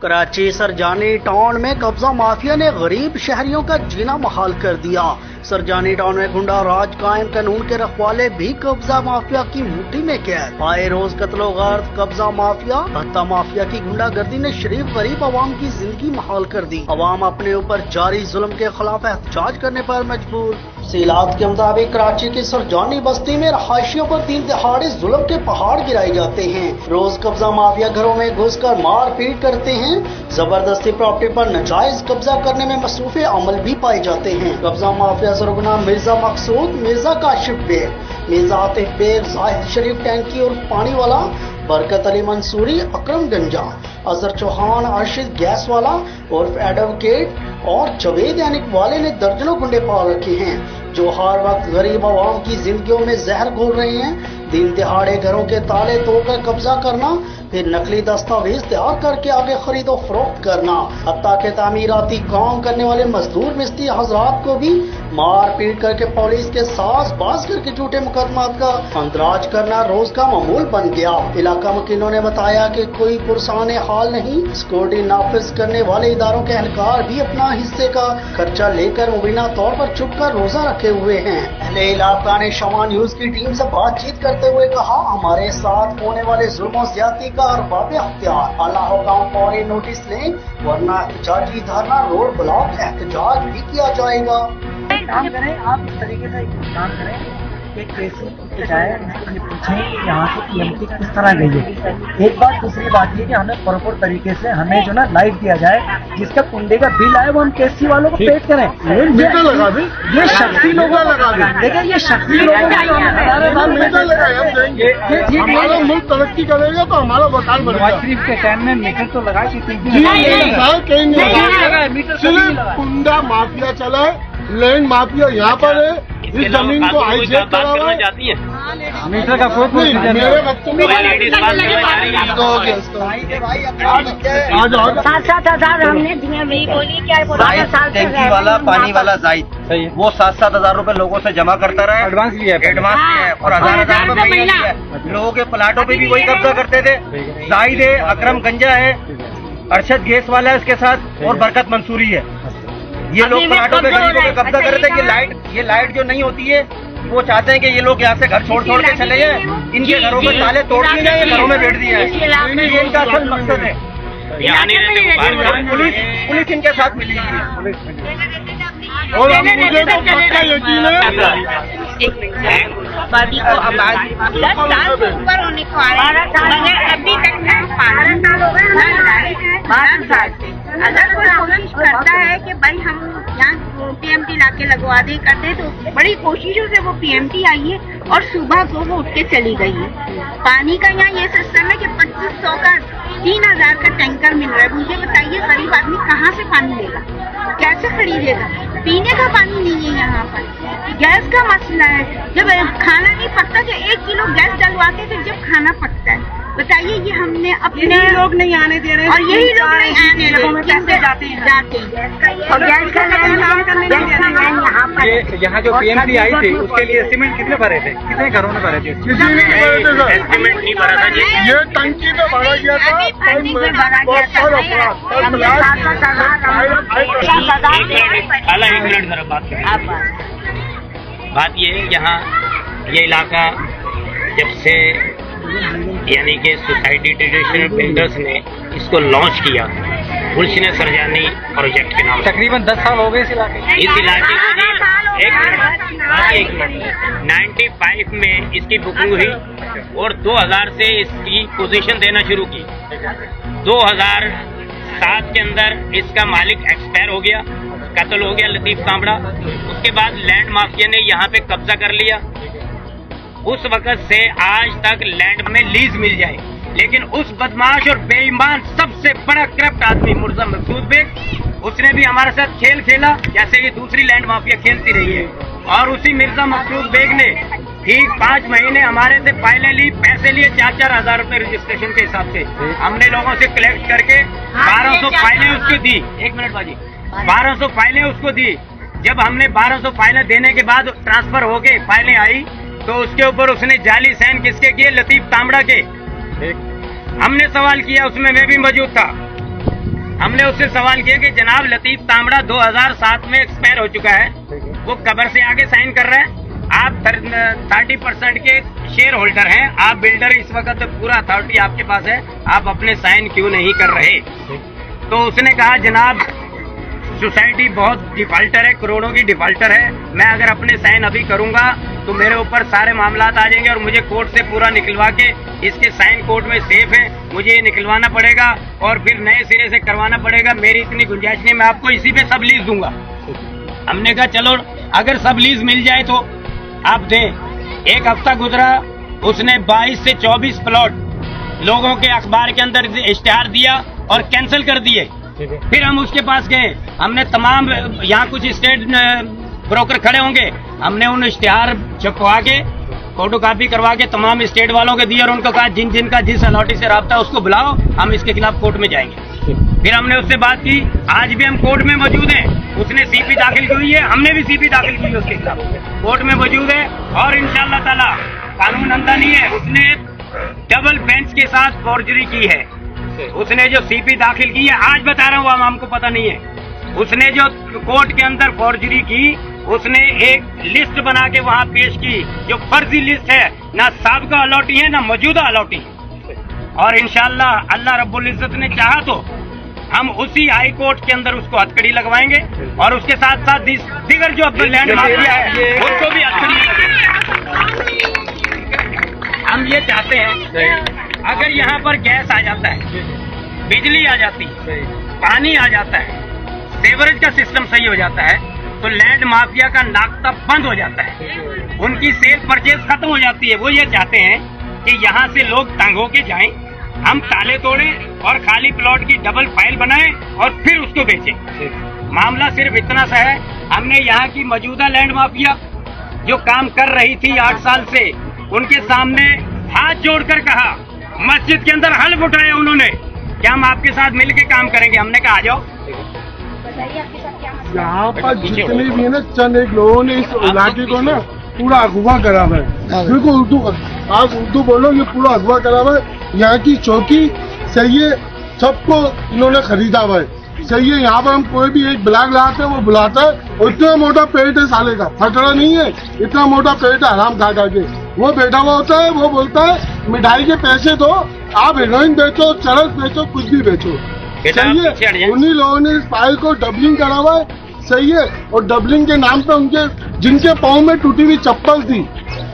Karachi Sarjani town में कब्जा mafia ने गरीब शहरियों का जीना मुहाल कर दिया। सरजानी टाउन में गुंडा राज कायम, कानून के रखवाले भी कब्जा माफिया की मुट्ठी में कैद। आए रोज कत्लो गार्द कब्जा माफिया, भत्ता माफिया की गुंडागर्दी ने शरीफ गरीब आवाम की जिंदगी मुहाल कर दी। आवाम अपने ऊपर जारी जुल्म के खिलाफ एहतजाज करने पर मजबूर। सीलात के मुताबिक कराची की सरजानी बस्ती में रहायशियों पर दिन दहाड़े जुल्म के पहाड़ गिराए जाते हैं। रोज कब्जा माफिया घरों में घुसकर मार पीट करते हैं। जबरदस्ती प्रॉपर्टी पर नाजायज कब्जा करने में मसरूफे अमल भी पाए जाते हैं। कब्जा माफिया सरगना मिर्जा मकसूद, मिर्जा काशिफ बेग, मिर्जा आतिफ बेग, जाहिद शरीफ टैंकी और पानी वाला, बरकत अली मंसूरी, अकरम गंजा, अजहर चौहान, अर्शिद गैस वाला और एडवोकेट और जवेद यानिक वाले ने दर्जनों गुंडे पाल रखे हैं जो हर वक्त गरीब आवाम की जिंदगियों में जहर घोल रहे हैं। दिन दिहाड़े घरों के ताले तोड़कर कब्जा करना, फिर नकली दस्तावेज तैयार करके आगे खरीदो फरोख्त करना, हत्ता के तामीराती काम करने वाले मजदूर मिस्त्री हजरात को भी मार पीट करके पुलिस के साथ बाज करके झूठे मुकदमा का अंदराज करना रोज का मामूल बन गया। इलाका वकीलों ने बताया कि कोई पुरसाने हाल नहीं, सिक्योरिटी नाफिज करने वाले इदारों के एहलकार भी अपना हिस्से का खर्चा लेकर मुबीना तौर पर चुप कर रोजा रखे हुए हैं। अहले इलाका ने शमा न्यूज की टीम से बातचीत करते हुए कहा, हमारे साथ होने वाले जुल्म और ज्यादती का अरबाब अख्तियार अल्लाह हुक्म फौरी नोटिस लें, वरना एहतजाजी धरना, रोड ब्लॉक, एहतजाज भी किया जाएगा। काम करें, आप इस तरीके से काम करें कि केसी जाए, ये पूछें यहाँ से पीएमटी किस तरह गई है। एक बात, दूसरी बात ये कि हमें प्रॉपर तरीके से हमें जो ना लाइट दिया जाए, जिसका कुंडे का बिल आए वो हम केसी वालों को पेड करें। ये शक्ति लोगों देखिए, ये शक्ति लोगों हमारा मुल्क तरक्की करेगा तो हमारा वकाल बनेगा। शरीफ के टाइम में मीटर तो लगा दी थी, कहीं सिर्फ कुंडा माफिया चला है, लैंड माफिया यहाँ पर है। इस जमीन को हाईजेक करा हुआ है। मीटर का कोई मेरे बच्चों में 7,000 हमने दिए, वही बोली क्या टैंकी वाला, पानी वाला जाहिद, वो 7,000 रुपए लोगों से जमा करता रहा है, एडवांस लिया है और 1,000 रुपए महीना लिया है। लोगों के प्लाटों पे भी वही कब्जा करते थे। जाहिद है, अकरम गंजा है, अरशद गैस वाला है उसके साथ, और बरकत मंसूरी है। ये लोग प्लाटों पे गरीबों पे कब्जा कर रहे थे। ये लाइट जो नहीं होती है, वो चाहते हैं कि ये लोग यहाँ से घर छोड़ के चले जाए, इनके घरों में ताले तोड़ दिए जाए, घरों में बैठ दिया है। ये इनका असल मकसद है। यहाँ नहीं रहते, पुलिस इनके साथ मिली है। और मुझे तो पक्का यकीन है बॉडी को आबादी 10 साल से ऊपर होने को आ रहा है, मगर अभी तक 12 साल से अगर कोई कोशिश करता है कि भाई हम यहाँ पीएमटी लाके लगवा दे करते, तो बड़ी कोशिशों से वो पीएमटी आई है और सुबह को वो उठ के चली गई है। पानी का यहाँ ये सिस्टम है कि 2500 का 3,000 का टैंकर मिल रहा है। मुझे बताइए गरीब आदमी कहाँ से पानी लेगा, कैसे खरीदेगा? पीने का पानी नहीं है यहाँ पर। गैस का मसला है, जब खाना नहीं पकता तो 1 किलो गैस डलवाते थे, जब खाना पकता है। बताइए, ये हमने अपने लोग नहीं आने दे रहे हैं, और यही लोग नहीं आने जाते हैं। और गैस का यहाँ पर यहाँ जो पीएमटी आई थी उसके लिए सीमेंट कितने भरे थे, कितने घरों में भरे थे? सीमेंट नहीं भरा था, ये टंकी में भरा गया था। बात ये है, यहाँ ये इलाका जब से यानी कि सोसाइटी ट्रेडिशनल बिल्डर्स ने इसको लॉन्च किया, गुलशन सरजानी प्रोजेक्ट के नाम, तकरीबन 10 साल हो गए इस इलाके को। एक मिनट 95 में इसकी बुकिंग हुई और 2000 से इसकी पोजीशन देना शुरू की। 2007 के अंदर इसका मालिक एक्सपायर हो गया, कत्ल हो गया लतीफ कामड़ा। उसके बाद लैंड माफिया ने यहाँ पे कब्जा कर लिया। उस वक्त से आज तक लैंड में लीज मिल जाए, लेकिन उस बदमाश और बेईमान सबसे बड़ा करप्ट आदमी मिर्जा मकसूद बेग, उसने भी हमारे साथ खेल खेला जैसे ये दूसरी लैंड माफिया खेलती रही है। और उसी मिर्जा मकसूद बेग ने ठीक 5 महीने हमारे से फाइलें ली, पैसे लिए 4-4 हज़ार रुपए रजिस्ट्रेशन के हिसाब से। हमने लोगों से कलेक्ट करके 1200 फाइलें उसको दी। 1 मिनट बाजी, 1200 फाइलें उसको दी। जब हमने 1200 फाइलें देने के बाद ट्रांसफर होके फाइलें आई, तो उसके ऊपर उसने जाली साइन किसके किए? लतीफ तांबड़ा के। हमने सवाल किया, उसमें मैं भी मौजूद था। हमने उससे सवाल किया कि जनाब लतीफ तांबड़ा 2007 में एक्सपायर हो चुका है, वो कब्र से आगे साइन कर रहा है, आप 30% के शेयर होल्डर हैं, आप बिल्डर, इस वक्त पूरा अथॉरिटी आपके पास है, आप अपने साइन क्यों नहीं कर रहे? तो उसने कहा जनाब सोसाइटी बहुत डिफाल्टर है, करोड़ों की डिफाल्टर है, मैं अगर अपने साइन अभी करूंगा तो मेरे ऊपर सारे मामलात आ जाएंगे और मुझे कोर्ट से पूरा निकलवा के इसके साइन कोर्ट में सेफ है, मुझे ये निकलवाना पड़ेगा और फिर नए सिरे से करवाना पड़ेगा, मेरी इतनी गुंजाइश नहीं, मैं आपको इसी पे सब लीज दूंगा। हमने कहा चलो अगर सब लीज मिल जाए तो आप दें। एक हफ्ता गुजरा, उसने 22 से 24 प्लॉट लोगों के अखबार के अंदर इश्तेहार दिया और कैंसिल कर दिए। फिर हम उसके पास गए, हमने तमाम, यहाँ कुछ स्टेट ब्रोकर खड़े होंगे, हमने उन इश्तेहार छपवा के फोटो कॉपी करवा के तमाम स्टेट वालों के दिए और उनको कहा जिन जिन का जिस अथॉरिटी से राब्ता उसको बुलाओ, हम इसके खिलाफ कोर्ट में जाएंगे। फिर हमने उससे बात की, आज भी हम कोर्ट में मौजूद हैं, उसने सीपी दाखिल की हुई है, हमने भी सीपी दाखिल की है उसके खिलाफ, कोर्ट में मौजूद है और इंशाअल्लाह ताला कानून अंधा नहीं है। उसने डबल बेंच के साथ फॉर्जरी की है, उसने जो सीपी दाखिल की है, आज बता रहा हूँ, हमको पता नहीं है, उसने जो कोर्ट के अंदर फॉर्जरी की, उसने एक लिस्ट बना के वहाँ पेश की जो फर्जी लिस्ट है, ना साबिका अलॉटी है ना मौजूदा अलॉटी, और इंशाअल्लाह अल्लाह रब्बुल इज्जत ने चाहा तो हम उसी हाई कोर्ट के अंदर उसको हथकड़ी लगवाएंगे और उसके साथ साथ दीगर जो लैंड माफिया है उसको भी हथकड़ी लगवाएंगे। हम ये चाहते हैं अगर यहाँ पर गैस आ जाता है, बिजली आ जाती है, पानी आ जाता है, सेवरेज का सिस्टम सही हो जाता है, तो लैंड माफिया का नाकता बंद हो जाता है, उनकी सेल परचेज खत्म हो जाती है। वो ये चाहते हैं कि यहाँ से लोग तंग होके जाएं, हम ताले तोड़ें और खाली प्लॉट की डबल फाइल बनाएं और फिर उसको बेचें। मामला सिर्फ इतना सा है, हमने यहाँ की मौजूदा लैंड माफिया जो काम कर रही थी 8 साल से, उनके सामने हाथ जोड़कर कहा, मस्जिद के अंदर हल्फ उठाया उन्होंने कि हम आपके साथ मिलकर काम करेंगे। हमने कहा आ जाओ। यहाँ पर जितने भी है ना, चंद एक लोगों ने इस इलाके को ना पूरा अगवा करा हुआ है। बिल्कुल उर्दू, आप उर्दू बोलो, ये पूरा अगवा करा हुआ है। यहाँ की चौकी सही है, सबको इन्होंने खरीदा हुआ है, सही है। यहाँ पर हम कोई भी एक ब्लैक लाते हैं, वो बुलाता है और इतना मोटा पेट है साले का, फटड़ा नहीं है, इतना मोटा पेट है हराम खा के। वो बैठा हुआ होता है, वो बोलता है मिठाई के पैसे दो, आप हेरोइन बेचो, चरस बेचो, कुछ भी बेचो, सही है। उन्हीं लोगों ने इस फाइल को डबलिंग करा हुआ है, सही है। और डबलिंग के नाम पे उनके जिनके पाँव में टूटी हुई चप्पल थी,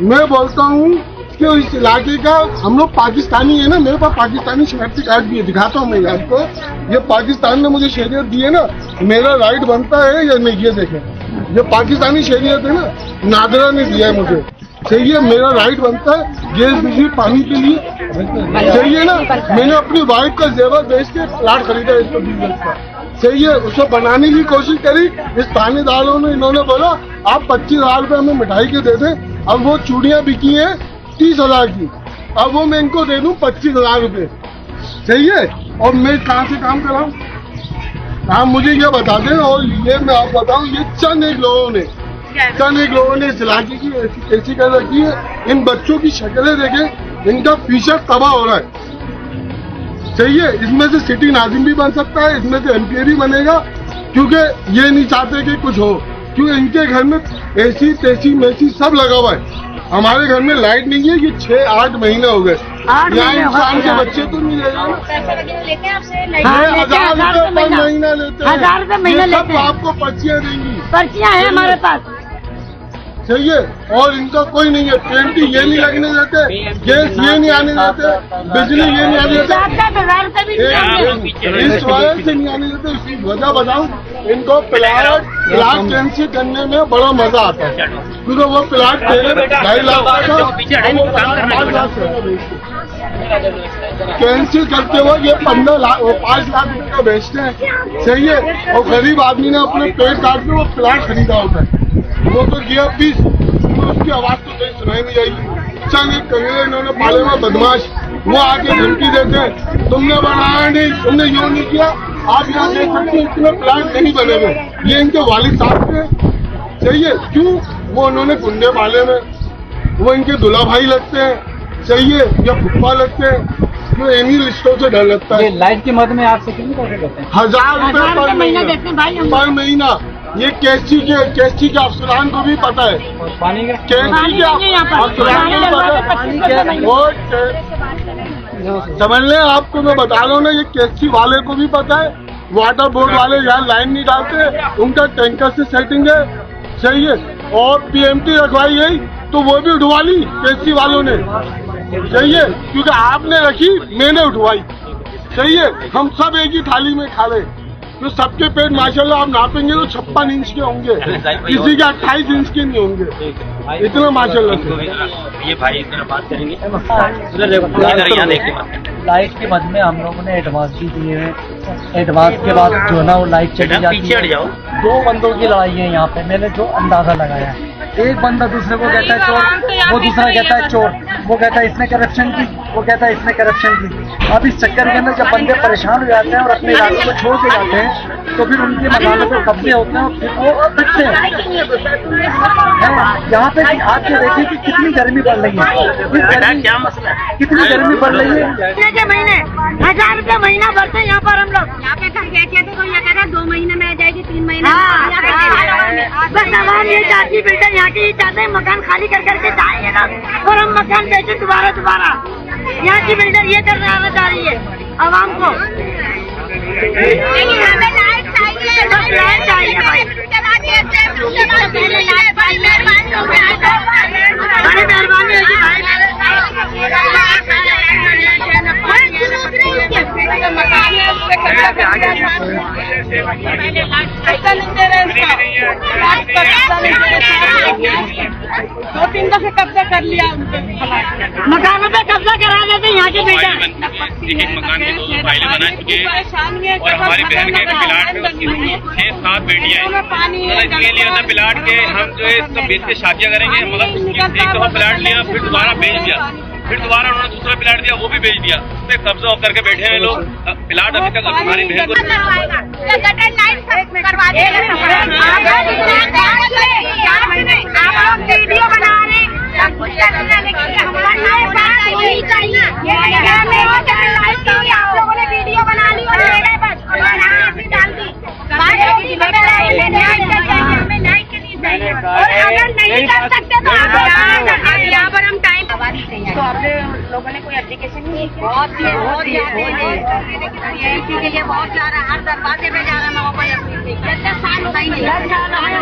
मैं बोलता हूँ कि इस इलाके का हम लोग पाकिस्तानी है ना, मेरे पास पाकिस्तानी शहरी कार्ड भी है, दिखाता हूँ मैं आपको। ये पाकिस्तान ने मुझे शहरियत दी है ना, मेरा राइट बनता है या नहीं, ये देखें, ये पाकिस्तानी शहरियत है ना, नादरा ने दिया है मुझे, सही है। मेरा राइट बनता है गैस बिजली पानी के लिए, सही है ना। मैंने अपनी वाइफ का जेवर बेच के प्लाट खरीदा 120 गज का, सही है। उसे बनाने की कोशिश करी, इस थानेदारों ने, इन्होंने बोला आप 25,000 रुपये हमें मिठाई के दे दें। अब वो चूड़ियाँ बिकी हैं 30,000 की, अब वो मैं इनको दे दूं 25,000 रुपये, सही है। और मैं कहाँ से काम कराऊं, आप मुझे ये बता दें। और ये मैं आप बताऊं, ये चंद एक लोगों ने इस इलाके की ऐसी कर रखी है। इन बच्चों की शक्लें देखें, इनका फ्यूचर तबाह हो रहा है, सही है। इसमें से सिटी नाजिम भी बन सकता है, इसमें से एमपी भी बनेगा, क्योंकि ये नहीं चाहते कि कुछ हो, क्योंकि इनके घर में एसी तेसी मेसी सब लगा हुआ है। हमारे घर में लाइट नहीं है, ये 6-8 महीने हो गए। यहाँ इंसान के बच्चे तो नहीं रहेगा ना। 1,000 रुपये लेते हैं पर महीना लेते हैं, 1,000 रुपये महीना लेते हैं। आपको पर्चियाँ देंगी, पर्चियाँ हैं हमारे पास, सही है। और इनका कोई नहीं है, पेंटी ये नहीं लगने देते, गैस ये नहीं आने देते, बिजली ये नहीं आने देते, 7,000 रुपये भी इस वजह से नहीं आने देते। इसकी वजह बताऊं, इनको प्लाट कैंसिल करने में बड़ा मजा आता है, क्योंकि वो प्लाट 2.5 लाख कैंसिल करते हुए ये 15 लाख 5 लाख रुपए का बेचते हैं, सही है। और गरीब आदमी ने अपने पेट काट के वो प्लाट खरीदा होता है, वो तो गया 20, उसकी आवाज तो कहीं सुनाई नहीं जाएगी। चल एक कबीले इन्होंने पाले हुआ बदमाश, वो आके धमकी देते हैं, तुमने बनाया नहीं, तुमने यूँ नहीं किया। आप यहाँ देख सकते हैं इतने प्लाट नहीं बने हुए, ये इनके वालिद साहब के, सही है। क्यों? वो उन्होंने गुंडे पाले में, वो इनके दूल्हा भाई लगते हैं, सही है, या फुप्पा लगते हैं, जो एनी रिश्तों से डर लगता है। लाइट के मद में आपसे कितने पैसे देते हैं? 1000 रुपए पर महीना देते हैं भाई हम। पर महीना। ये केसटी के अफसरान को भी पता है, और पानी का केसटी के अफसरान को भी पता है। और समझ लें, आपको मैं बता रहा हूँ ना, ये केसटी वाले को भी पता है। वाटर बोर्ड वाले यहाँ लाइन नहीं डालते, उनका टैंकर से सेटिंग है, सही है। और पीएमटी रखवाई गई तो वो भी उठवा ली केसटी वालों ने, सही है, क्योंकि आपने रखी, मैंने उठवाई, सही है। हम सब एक ही थाली में खा रहे, तो सबके पेट माशाल्लाह आप नापेंगे तो 56 इंच के होंगे, किसी के 28 इंच के नहीं होंगे, इतना माशाल्लाह से। ये भाई इतना बात करेंगे। लाइट के मद में हम लोगों ने एडवांस भी दिए हैं। एडवांस के बाद जो है ना वो लाइट चली जाती पीछे हट है। जाओ। 2 बंदों की लड़ाई है यहाँ पे, मैंने जो अंदाजा लगाया है। एक बंदा दूसरे को कहता है चोर, वो दूसरा कहता है चोर, वो कहता है इसने करप्शन की, वो कहता है इसने करप्शन की। अब इस चक्कर के अंदर जब बंदे परेशान हो जाते हैं और अपने इलाके को छोड़ के जाते हैं, तो फिर उनके मकानों पर कब्जे होते हैं और फिर वो पिटते हैं। यहाँ पे आके देखिए कि कितनी गर्मी पड़ रही है, क्या मसला है? कितनी गर्मी पड़ रही है। के महीने 1000 रुपये महीना भरते हैं यहाँ पर हम लोग। यहाँ पे घर बेचे थे तो ये कहता है 2 महीने में आ जाएगी, 3 महीने बस आवाम ये चाहती, बिल्डर यहाँ की चाहते हैं मकान खाली कर करके जाएंगे ना, और हम मकान बेचे दोबारा। यहाँ की बिल्डर ये कर रहा है आवाम को। लेकिन हमें लाइट चाहिए, लाइट चाहिए भाई। बड़ी मेहरबानी होगी दो 3 दफे कब्जा कर लिया उनके मकानों पे, कब्जा करा देते यहाँ के बेटा। एक मकान की 2 फाइलें बना चुके हैं और हमारी बहन के प्लाट में उसकी 6-7 बेटियां हैं। इसके लिए ना प्लाट के हम जो है सब बेच के शादियां करेंगे, मगर एक दफा प्लाट लिया फिर दोबारा बेच दिया, फिर दोबारा उन्होंने दूसरा प्लाट दिया, वो भी बेच दिया, उस पर कब्जा करके बैठे हैं लोग। प्लाट अभी तक हमारी बहन को वीडियो बना रहे सब कुछ कर रहे हैं, लेकिन आप लोगों ने वीडियो बना ली और डाल दी। हमें लाइट के लिए चाहिए, और अगर नहीं कर सकते तो यहाँ पर हम टाइम तो आपने लोगों ने कोई एप्लीकेशन नहीं की? बहुत यही के लिए बहुत जा रहा है, हर दरवाजे पे जा रहा है लोगों को। साल होता ही नहीं,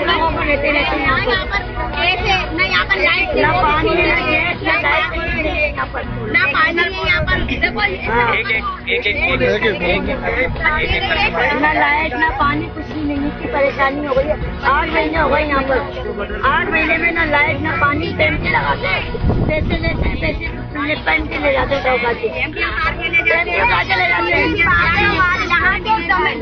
लोगों को लेते रहते हैं यहाँ पर। कैसे न यहाँ पर लाइट, ना पानी, ना गैस, ना लाइट, ना पानी है यहाँ पर। ना लाइट ना पानी, कुछ भी नहीं की परेशानी हो गई है। 8 महीने हो गए यहाँ पर। 8 महीने में ना लाइट ना पानी, टेंट लगाते, पैसे लेते हैं, पैसे पेन के ले जाते हैं, यहाँ जो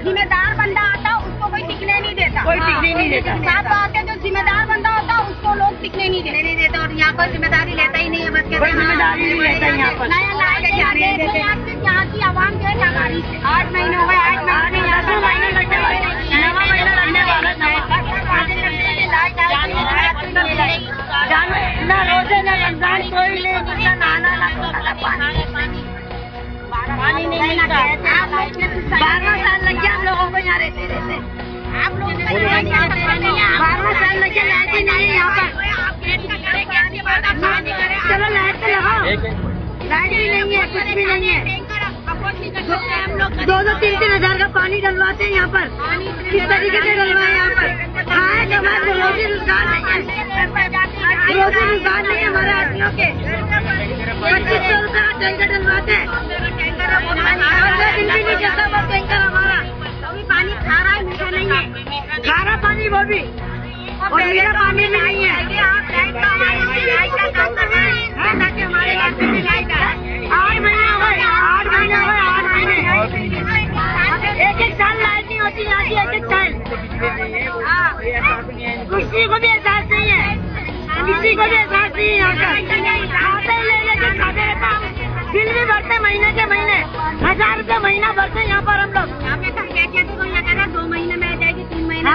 जिम्मेदार बंदा आता उसको कोई टिकने नहीं देता, कोई टिकने नहीं देता। साफ बात है, जो जिम्मेदार बंदा होता उसको लोग टिकने नहीं देते, और यहाँ पर जिम्मेदारी लेता ही नहीं है। बस कोई जिम्मेदारी नहीं लेता यहाँ पर। यहाँ की आवाम जो है नागारी से 8 महीने हो गए, 8 महीने लगने वाले, 9वां महीना लगने वाला, ना रोजे ना रमजान कोई ले, ना नहाना ना पानी नहीं मिलता। 12 साल लग गया हम लोगों को यहाँ रहते रहते। आप लोग 12 साल लग गया, लाइट ही नहीं है यहाँ पर। चलो लाइट तो लगाओ, लाइट भी नहीं है, कुछ भी नहीं है। 2-2, 3-3 हजार का पानी डलवाते हैं यहाँ पर। किस तरीके से डलवाए यहाँ पर? खाए के बाद रोजी रोजगार नहीं है, रोजी रोजगार नहीं है हमारे आदमियों के। 2500 रुपये का टैंकर डलवाते हैं, 15 दिन भी नहीं चलता वो टैंकर हमारा। पानी खारा है, मीठा नहीं है, खारा पानी वो भी, और मीठा पानी भी नहीं है। आप लाइट का काम कर रहे हैं ताकि हमारे इलाके में लाइट आए। 8 महीने हो गए, 8 महीने हो गए, 8 महीने। 1-1 साल लाइट नहीं होती यहाँ की, 1-1 साल। किसी को भी एहसास नहीं है, किसी को भी एहसास नहीं है यहाँ का। खाते ले लेके खाते रहता, बिल भी भरते महीने के महीने, 1000 रुपये महीना भरते यहाँ पर हम लोग। यहाँ पे कहते तो ये कहता 2 महीने में आ जाएगी, 3 महीने।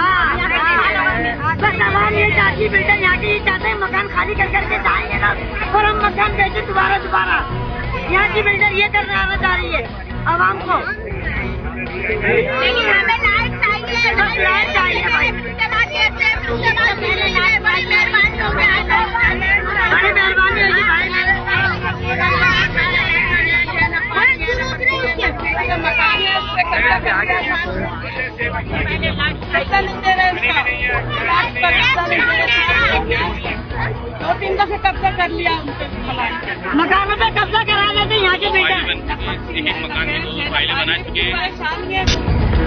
बस आवाम ये चाहती, बिल्डर यहाँ की चाहते हैं मकान खाली कर करके जाएंगे ना, और हम मकान बेचे दोबारा। यहाँ की बिल्डर ये करना चाह रही है आवाम को। लेकिन हमें लाइट चाहिए, लाइट चाहिए भाई। बड़ी मेहरबानी होगी, बड़ी मेहरबानी होगी भाई। पैसा नहीं दे रहे दो तीन दफे कब्जा कर लिया, मकानों पे कब्जा करा लेते यहाँ के बिल्डर। मकान में फाइलें बना चुके हैं। परेशानी है।